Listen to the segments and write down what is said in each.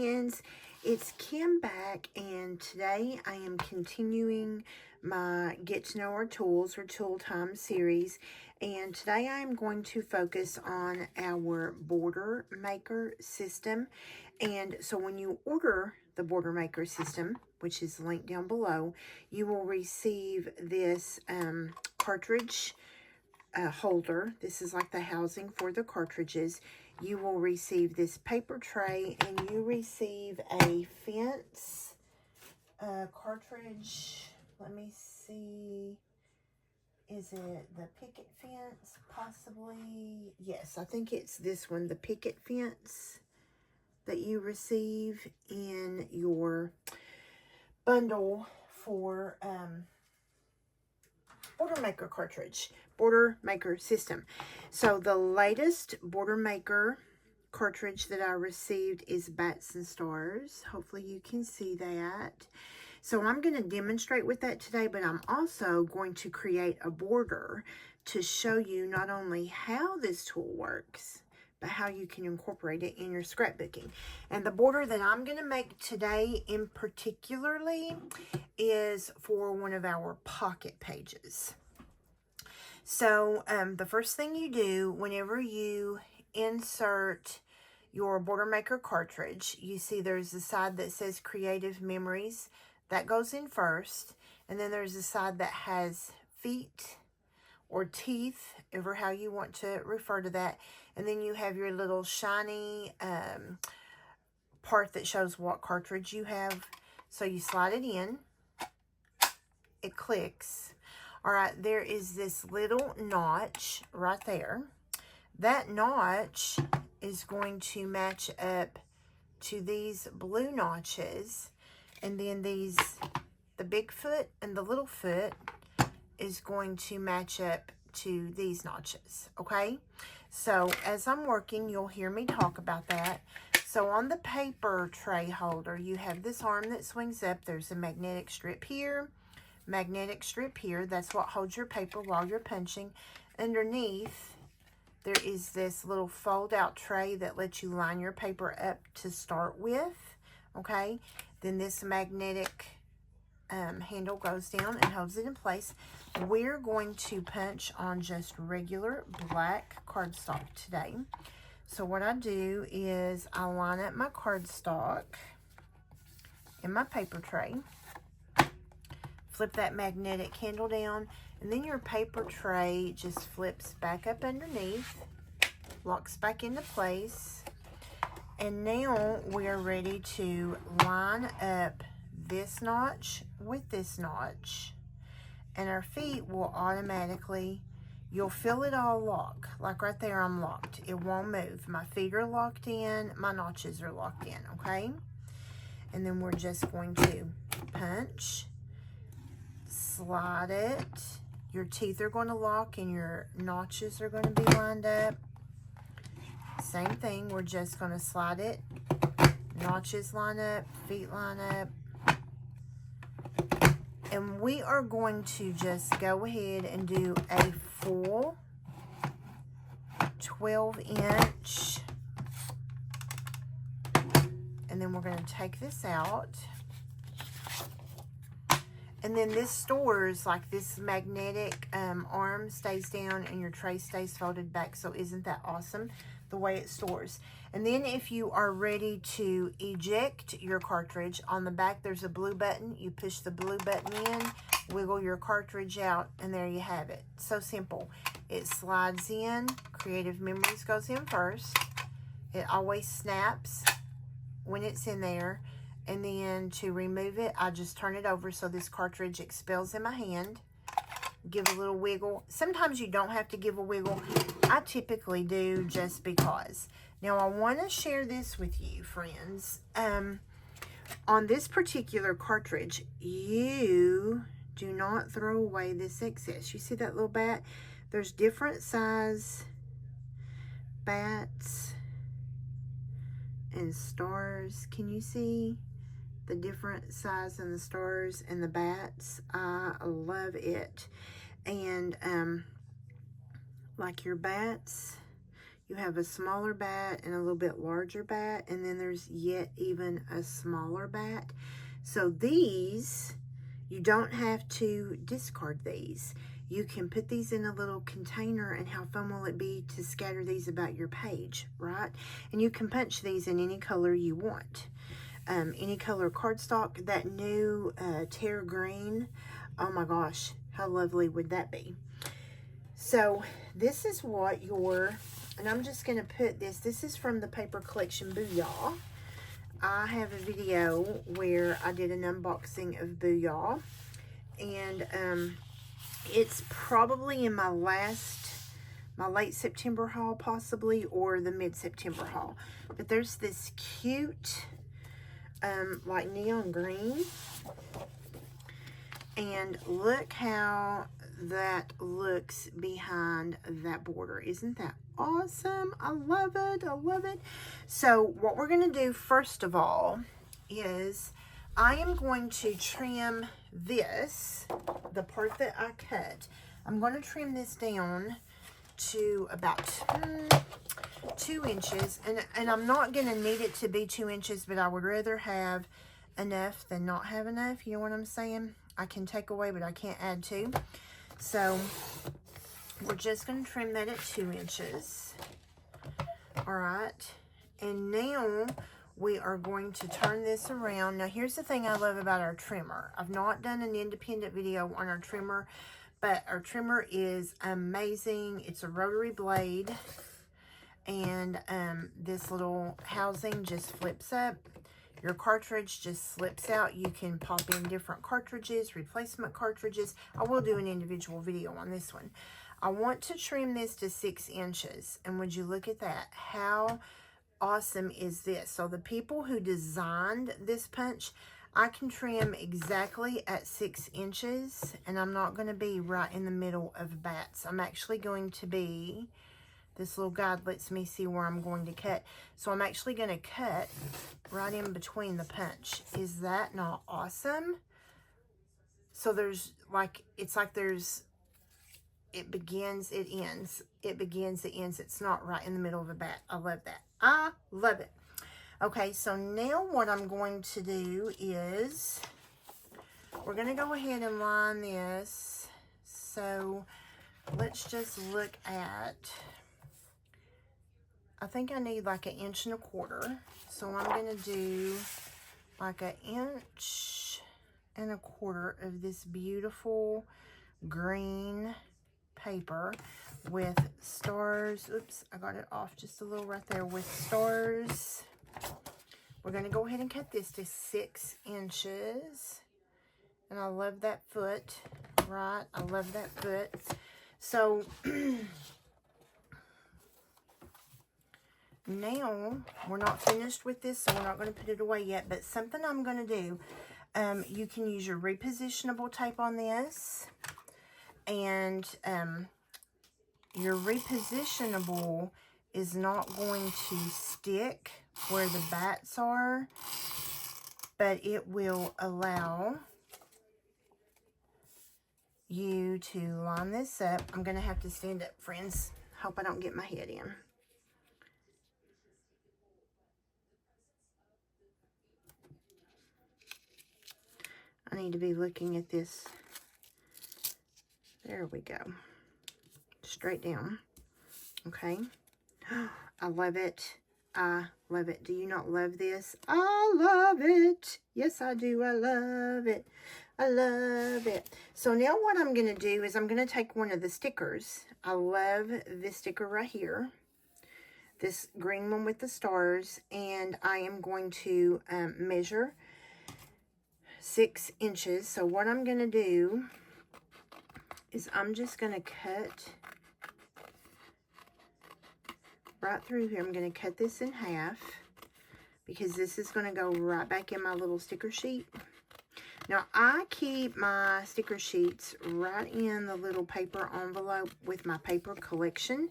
friends, it's Kim back, and today I am continuing my Get to Know Our Tools or Tool Time series, and today I am going to focus on our Border Maker system. And so when you order the Border Maker system, which is linked down below, you will receive this cartridge holder. This is like the housing for the cartridges. You will receive this paper tray, and you receive a fence cartridge. Let me see. Is it the picket fence? Possibly. Yes, I think it's this one, the picket fence, that you receive in your bundle for Border Maker cartridge, Border Maker system. So the latest Border Maker cartridge that I received is Bats and Stars. Hopefully you can see that. So I'm going to demonstrate with that today, but I'm also going to create a border to show you not only how this tool works, but how you can incorporate it in your scrapbooking. And the border that I'm going to make today in particularly is for one of our pocket pages. So the first thing you do whenever you insert your Border Maker cartridge, you see there's a side that says Creative Memories. That goes in first. And then there's a side that has feet or teeth, ever how you want to refer to that. And then you have your little shiny part that shows what cartridge you have. So you slide it in. It clicks. All right, there is this little notch right there. That notch is going to match up to these blue notches. And then these, the big foot and the little foot is going to match up to these notches, okay? So as I'm working, you'll hear me talk about that. So on the paper tray holder, you have this arm that swings up. There's a magnetic strip here, magnetic strip here. That's what holds your paper while you're punching. Underneath, there is this little fold-out tray that lets you line your paper up to start with, okay? Then this magnetic handle goes down and holds it in place. We're going to punch on just regular black cardstock today. So what I do is I line up my cardstock in my paper tray, flip that magnetic handle down, and then your paper tray just flips back up underneath, locks back into place. And now we're ready to line up this notch with this notch. And our feet will automatically, you'll feel it all lock. Like right there, I'm locked. It won't move. My feet are locked in. My notches are locked in, okay? And then we're just going to punch, slide it. Your teeth are going to lock and your notches are going to be lined up. Same thing, we're just going to slide it. Notches line up, feet line up. And we are going to just go ahead and do a full 12-inch. And then we're going to take this out. And then this stores, like this magnetic arm stays down and your tray stays folded back. So isn't that awesome? The way it stores. And then if you are ready to eject your cartridge, on the back there's a blue button. You push the blue button in, wiggle your cartridge out, and there you have it. So simple. It slides in. Creative Memories goes in first. It always snaps when it's in there. And then to remove it, I just turn it over so this cartridge expels in my hand. Give a little wiggle. Sometimes you don't have to give a wiggle. I typically do just because. Now I want to share this with you, friends. On this particular cartridge, you do not throw away this excess. You see that little bat? There's different size bats and stars. Can you see the different size and the stars and the bats? I love it. And like your bats, You have a smaller bat and a little bit larger bat, and then there's yet even a smaller bat. So these, you don't have to discard these. You can put these in a little container, and how fun will it be to scatter these about your page, right? And you can punch these in any color you want. Any color cardstock. That new Terra Green, oh my gosh, how lovely would that be? So this is what your, and I'm just going to put this is from the paper collection Boo-Yah. I have a video where I did an unboxing of Boo-Yah, and it's probably in my late September haul possibly, or the mid-September haul. But there's this cute like neon green, and look how that looks behind that border. Isn't that awesome? I love it. I love it. So what we're going to do first of all is I am going to trim this, the part that I cut. I'm going to trim this down to about 2 inches, and I'm not going to need it to be 2 inches, but I would rather have enough than not have enough. You know what I'm saying? I can take away, but I can't add to. So we're just going to trim that at 2 inches. All right, and now we are going to turn this around. Now here's the thing I love about our trimmer. I've not done an independent video on our trimmer, but our trimmer is amazing. It's a rotary blade, and this little housing just flips up. Your cartridge just slips out. You can pop in different cartridges, replacement cartridges. I will do an individual video on this one. I want to trim this to 6 inches, and would you look at that? How awesome is this? So the people who designed this punch, I can trim exactly at 6 inches, and I'm not going to be right in the middle of bats. I'm actually going to be, this little guide lets me see where I'm going to cut. So I'm actually going to cut right in between the punch. Is that not awesome? So there's like, it's like there's, it begins, it ends. It begins, it ends. It's not right in the middle of a bat. I love that. I love it. Okay, so now what I'm going to do is we're going to go ahead and line this. So let's just look at, I think I need like 1.25 inches. So I'm going to do like 1.25 inches of this beautiful green paper with stars. Oops, I got it off just a little right there, with stars. We're going to go ahead and cut this to 6 inches. And I love that foot, right? I love that foot. So now we're not finished with this, so we're not going to put it away yet. But something I'm going to do, you can use your repositionable tape on this. And your repositionable is not going to stick where the bats are, but it will allow you to line this up. I'm going to have to stand up, friends. Hope I don't get my head in. I need to be looking at this. There we go. Straight down. Okay. I love it. I love it. Do you not love this? I love it. Yes, I do. I love it. I love it. So now what I'm going to do is I'm going to take one of the stickers. I love this sticker right here. This green one with the stars. And I am going to measure 6 inches. So what I'm going to do is I'm just going to cut right through here. I'm going to cut this in half because this is going to go right back in my little sticker sheet. Now, I keep my sticker sheets right in the little paper envelope with my paper collection.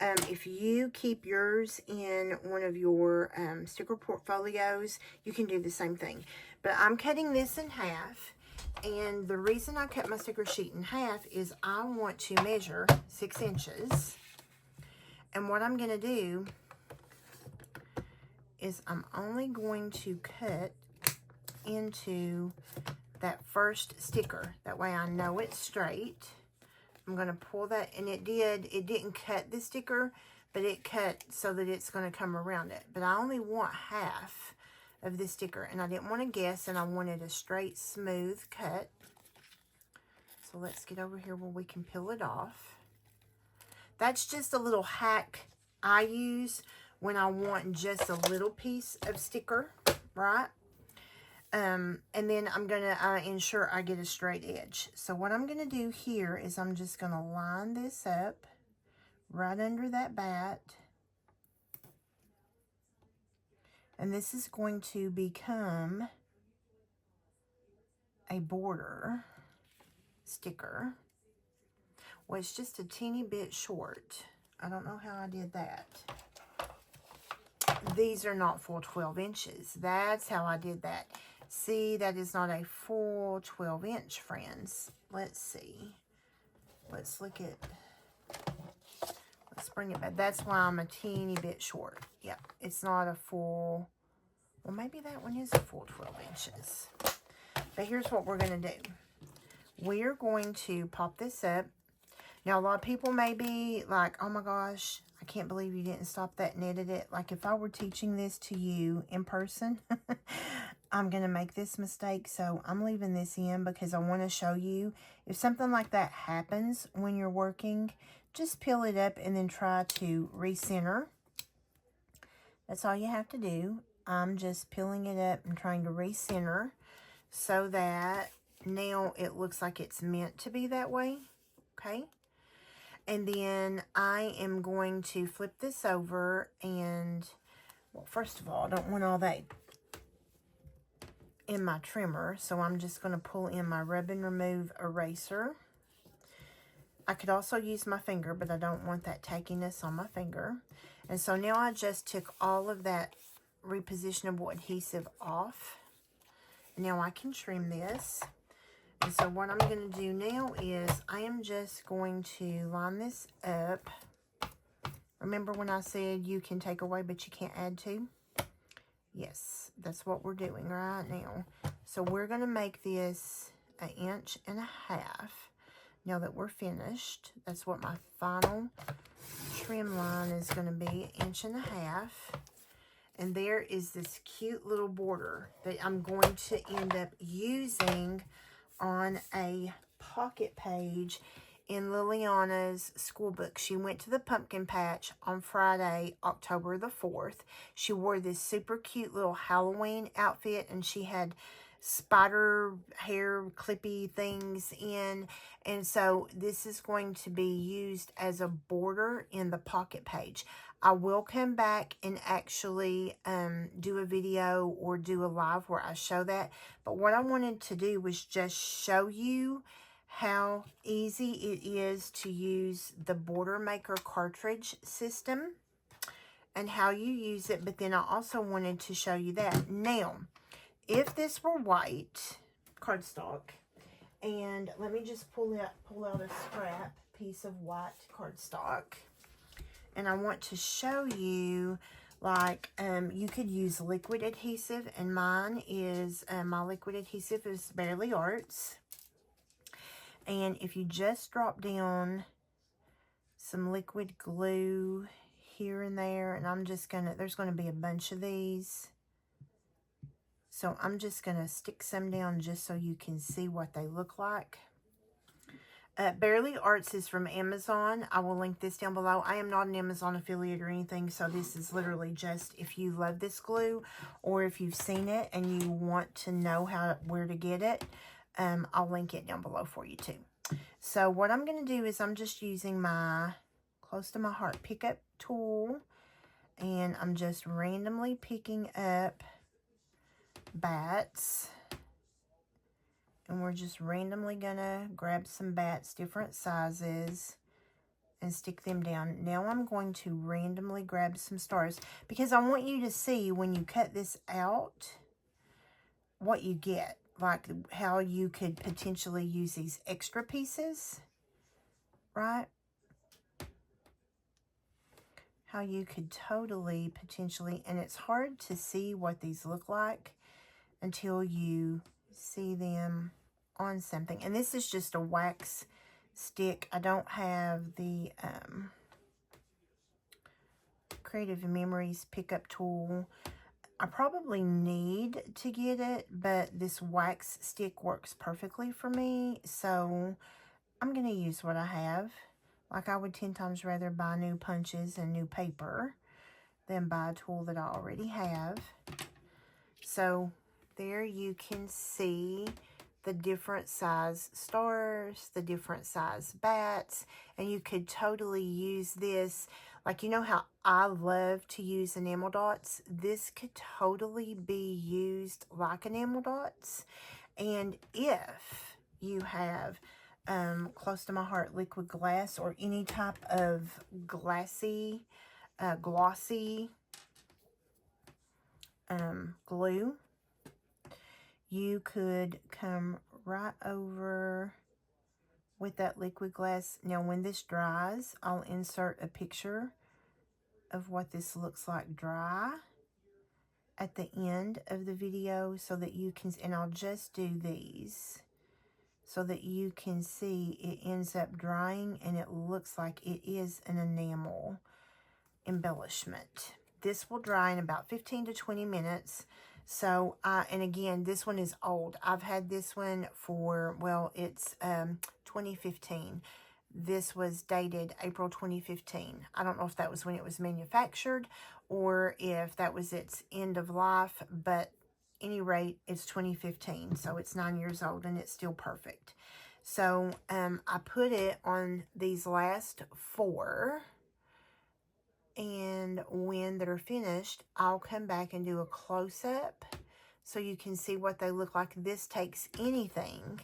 If you keep yours in one of your sticker portfolios, you can do the same thing. But I'm cutting this in half. And the reason I cut my sticker sheet in half is I want to measure 6 inches. And what I'm going to do is I'm only going to cut into that first sticker. That way I know it's straight. I'm going to pull that, and it didn't cut the sticker, but it cut so that it's going to come around it. But I only want half of this sticker, and I didn't want to guess, and I wanted a straight, smooth cut. So let's get over here where we can peel it off. That's just a little hack I use when I want just a little piece of sticker, right? And then I'm going to ensure I get a straight edge. So what I'm going to do here is I'm just going to line this up right under that bat. And this is going to become a border sticker. Well, it's just a teeny bit short. I don't know how I did that. These are not full 12 inches. That's how I did that. See, that is not a full 12 inch, friends. Let's see. Let's look at, let's bring it back. That's why I'm a teeny bit short. Yep, it's not a full, well, maybe that one is a full 12 inches. But here's what we're going to do. We're going to pop this up. Now, a lot of people may be like, oh my gosh, I can't believe you didn't stop that and edit it. Like, if I were teaching this to you in person, I'm going to make this mistake. So I'm leaving this in because I want to show you. If something like that happens when you're working, just peel it up and then try to recenter. That's all you have to do. I'm just peeling it up and trying to recenter so that now it looks like it's meant to be that way. Okay. And then I am going to flip this over and, well, first of all, I don't want all that in my trimmer, so I'm just going to pull in my rub and remove eraser. I could also use my finger, but I don't want that tackiness on my finger. And so now I just took all of that repositionable adhesive off. Now I can trim this. And so what I'm going to do now is I am just going to line this up. Remember when I said you can take away but you can't add to? Yes, that's what we're doing right now. So we're going to make this 1.5 inches now that we're finished. That's what my final trim line is going to be, 1.5 inches. And there is this cute little border that I'm going to end up using on a pocket page in Liliana's school book. She went to the pumpkin patch on Friday, October the 4th. She wore this super cute little Halloween outfit, and she had spider hair clippy things in. And so this is going to be used as a border in the pocket page. I will come back and actually do a video or do a live where I show that. But what I wanted to do was just show you how easy it is to use the Border Maker Cartridge system and how you use it. But then I also wanted to show you that. Now, if this were white cardstock, and let me just pull out a scrap piece of white cardstock. And I want to show you, like, you could use liquid adhesive, and mine is, my liquid adhesive is Barely Arts. And if you just drop down some liquid glue here and there, and I'm just gonna, there's gonna be a bunch of these. So I'm just gonna stick some down just so you can see what they look like. Barely Arts is from Amazon. I will link this down below. I am not an Amazon affiliate or anything, so this is literally just if you love this glue or if you've seen it and you want to know where to get it, I'll link it down below for you too. So what I'm going to do is I'm just using my close to my heart pickup tool, and I'm just randomly picking up bats. And we're just randomly gonna grab some bats, different sizes, and stick them down. Now I'm going to randomly grab some stars because I want you to see when you cut this out what you get. Like how you could potentially use these extra pieces, right? how you could totally potentially, and it's hard to see what these look like until you see them on something. And this is just a wax stick. I don't have the Creative Memories pickup tool. I probably need to get it, but this wax stick works perfectly for me, so I'm going to use what I have. Like, I would 10 times rather buy new punches and new paper than buy a tool that I already have. So there you can see the different size stars, the different size bats, and you could totally use this. Like, you know how I love to use enamel dots? This could totally be used like enamel dots. And if you have close to my heart liquid glass or any type of glossy glue, you could come right over with that liquid glass. Now, when this dries, I'll insert a picture of what this looks like dry at the end of the video so that you can, and I'll just do these so that you can see it ends up drying and it looks like it is an enamel embellishment. This will dry in about 15 to 20 minutes. So, and again, this one is old. I've had this one for, well, it's 2015. This was dated April 2015. I don't know if that was when it was manufactured or if that was its end of life, but any rate, it's 2015, so it's 9 years old and it's still perfect. So I put it on these last 4, and when they're finished, I'll come back and do a close-up so you can see what they look like. This takes anything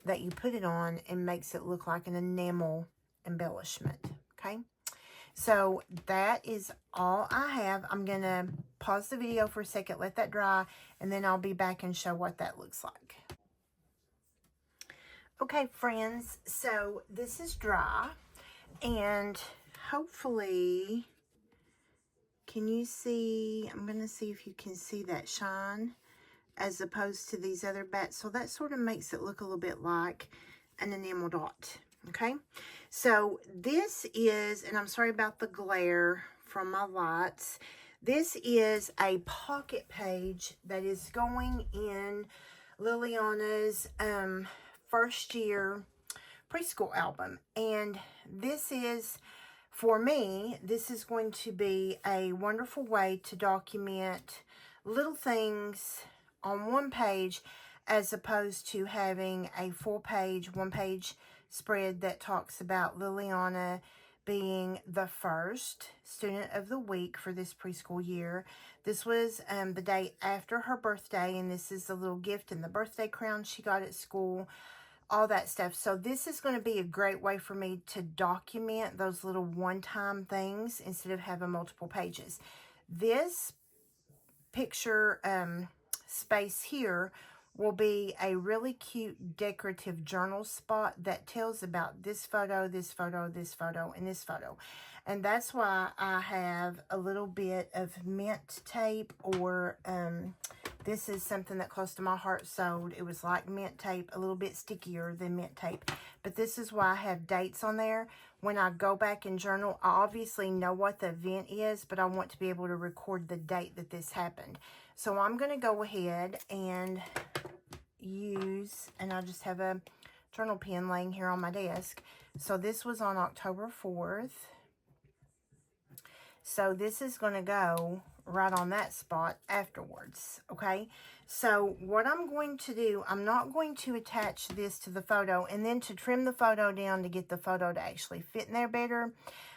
that you put it on and makes it look like an enamel embellishment, okay? So that is all I have. I'm going to pause the video for a second, let that dry, and then I'll be back and show what that looks like. Okay, friends, so this is dry, and hopefully, can you see, I'm going to see if you can see that shine as opposed to these other bats. So that sort of makes it look a little bit like an enamel dot. Okay, so this is, and I'm sorry about the glare from my lights, this is a pocket page that is going in Liliana's first year preschool album. And this is, for me, this is going to be a wonderful way to document little things on one page as opposed to having a full page, one-page spread that talks about Liliana being the first student of the week for this preschool year. This was the day after her birthday, and this is the little gift and the birthday crown she got at school, all that stuff. So this is going to be a great way for me to document those little one-time things instead of having multiple pages. This picture space here will be a really cute decorative journal spot that tells about this photo, this photo, this photo, and this photo. And that's why I have a little bit of mint tape, or this is something that close to my heart sold. It was like mint tape, a little bit stickier than mint tape. But this is why I have dates on there. When I go back and journal, I obviously know what the event is, but I want to be able to record the date that this happened. So I'm going to go ahead and use, and I just have a journal pen laying here on my desk. So this was on October 4th. So this is going to go right on that spot afterwards, okay? So what I'm going to do, I'm not going to attach this to the photo, and then to trim the photo down to get the photo to actually fit in there better,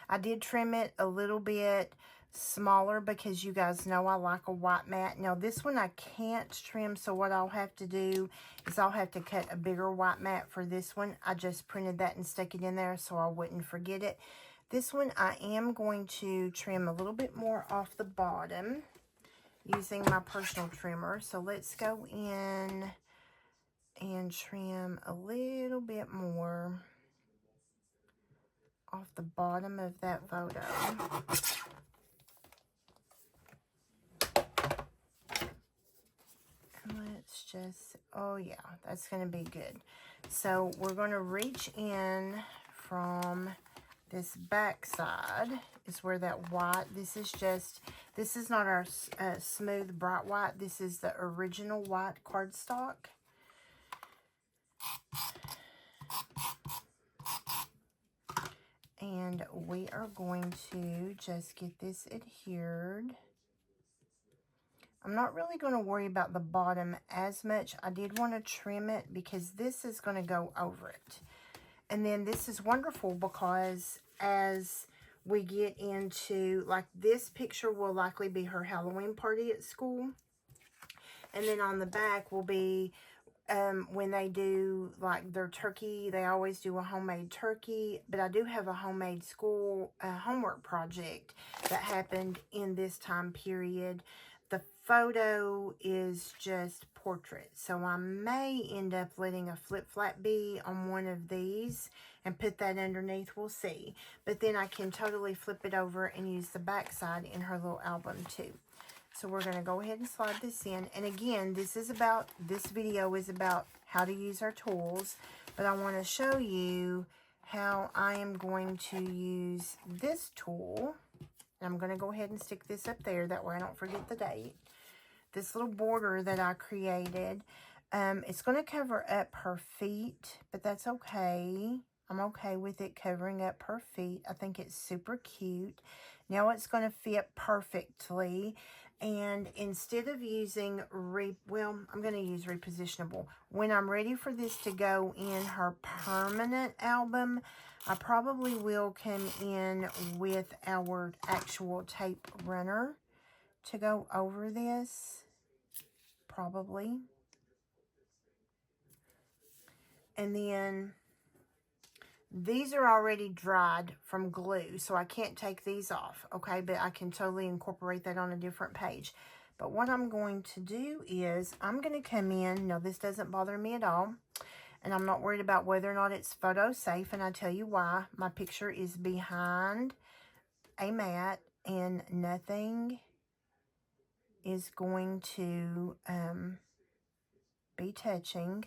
I did trim it a little bit smaller because you guys know I like a white mat. Now this one I can't trim, so what I'll have to do is I'll have to cut a bigger white mat for this one. I just printed that and stuck it in there so I wouldn't forget it. This one I am going to trim a little bit more off the bottom using my personal trimmer. So let's go in and trim a little bit more off the bottom of that photo. Let's just, oh yeah, that's going to be good. So we're going to reach in from this back side is where that white, this is not our smooth bright white. This is the original white cardstock. And we are going to just get this adhered. I'm not really going to worry about the bottom as much. I did want to trim it because this is going to go over it. And then this is wonderful because as we get into, like, this picture will likely be her Halloween party at school. And then on the back will be when they do, like, their turkey. They always do a homemade turkey. But I do have a homemade school homework project that happened in this time period. The photo is just portrait. So I may end up letting a flip-flap be on one of these and put that underneath. We'll see. But then I can totally flip it over and use the back side in her little album too. So we're going to go ahead and slide this in. And again, this video is about how to use our tools. But I want to show you how I am going to use this tool. And I'm going to go ahead and stick this up there. That way I don't forget the date. This little border that I created. It's going to cover up her feet. But that's okay. I'm okay with it covering up her feet. I think it's super cute. Now it's going to fit perfectly. And instead of using, I'm going to use repositionable. When I'm ready for this to go in her permanent album, I probably will come in with our actual tape runner to go over this. Probably. And then these are already dried from glue, so I can't take these off, okay? But I can totally incorporate that on a different page. But what I'm going to do is I'm going to come in. No, this doesn't bother me at all. And I'm not worried about whether or not it's photo safe. And I tell you why. My picture is behind a mat and nothing is going to be touching.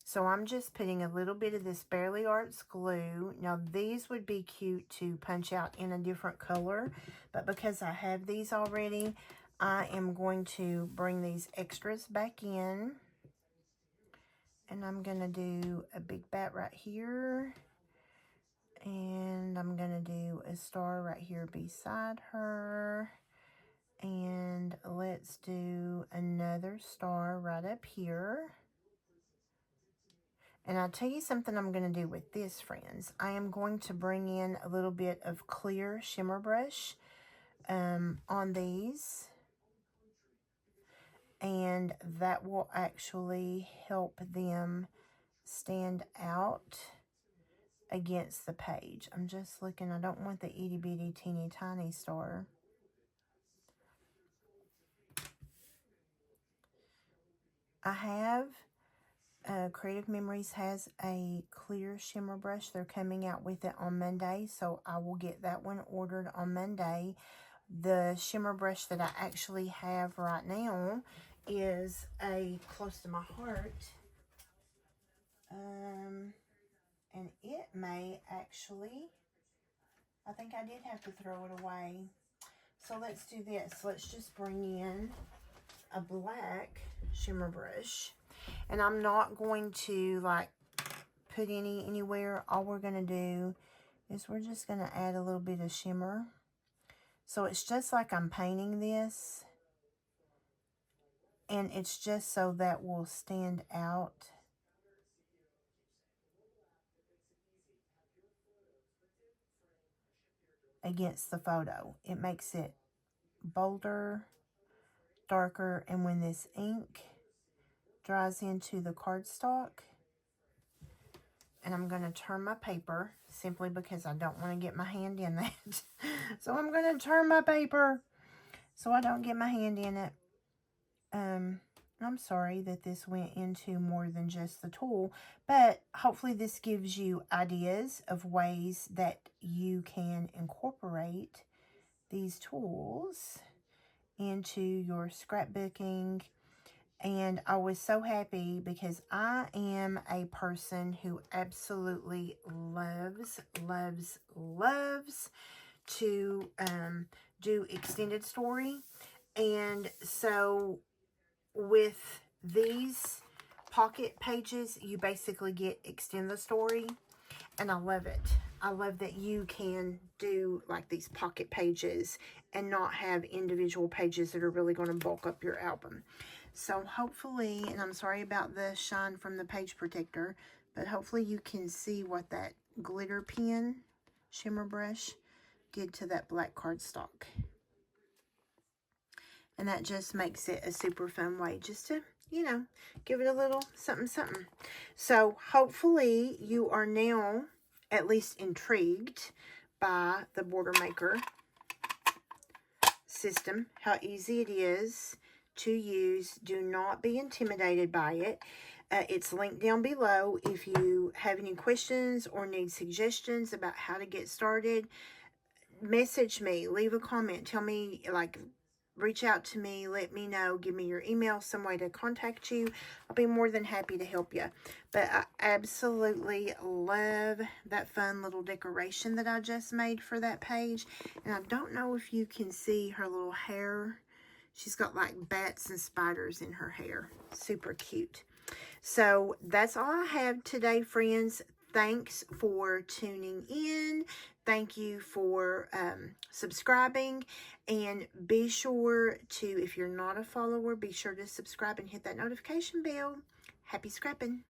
So I'm just putting a little bit of this Barely Arts glue. Now these would be cute to punch out in a different color, but because I have these already, I am going to bring these extras back in. And I'm going to do a big bat right here. And I'm going to do a star right here beside her. And let's do another star right up here. And I'll tell you something I'm going to do with this, friends. I am going to bring in a little bit of clear shimmer brush on these. And that will actually help them stand out against the page. I'm just looking. I don't want the itty bitty teeny tiny star. I have Creative Memories has a clear shimmer brush. They're coming out with it on Monday, so I will get that one ordered on Monday. The shimmer brush that I actually have right now is a close to my heart. And it may actually, I think I did have to throw it away. So let's do this. Let's just bring in a black shimmer brush. And I'm not going to, like, put anywhere. All we're going to do is we're just going to add a little bit of shimmer. So it's just like I'm painting this. And it's just so that will stand out against the photo. It makes it bolder, darker, and when this ink dries into the cardstock, and I'm going to turn my paper simply because I don't want to get my hand in that. So I'm going to turn my paper so I don't get my hand in it. I'm sorry that this went into more than just the tool, but hopefully this gives you ideas of ways that you can incorporate these tools into your scrapbooking. And I was so happy because I am a person who absolutely loves to do extended story. And so with these pocket pages, you basically get extend the story, and I love it. I love that you can do like these pocket pages and not have individual pages that are really going to bulk up your album. So hopefully, and I'm sorry about the shine from the page protector, but hopefully you can see what that glitter pen shimmer brush did to that black cardstock. And that just makes it a super fun way just to, you know, give it a little something, something. So hopefully you are now at least intrigued by the Border Maker system, how easy it is to use. Do not be intimidated by it. It's linked down below. If you have any questions or need suggestions about how to get started, message me, leave a comment, tell me, like, reach out to me, let me know, give me your email, some way to contact you. I'll be more than happy to help you. But I absolutely love that fun little decoration that I just made for that page. And I don't know if you can see her little hair. She's got like bats and spiders in her hair. Super cute. So that's all I have today, friends. Thanks for tuning in. Thank you for subscribing. And be sure to, if you're not a follower, be sure to subscribe and hit that notification bell. Happy scrapping.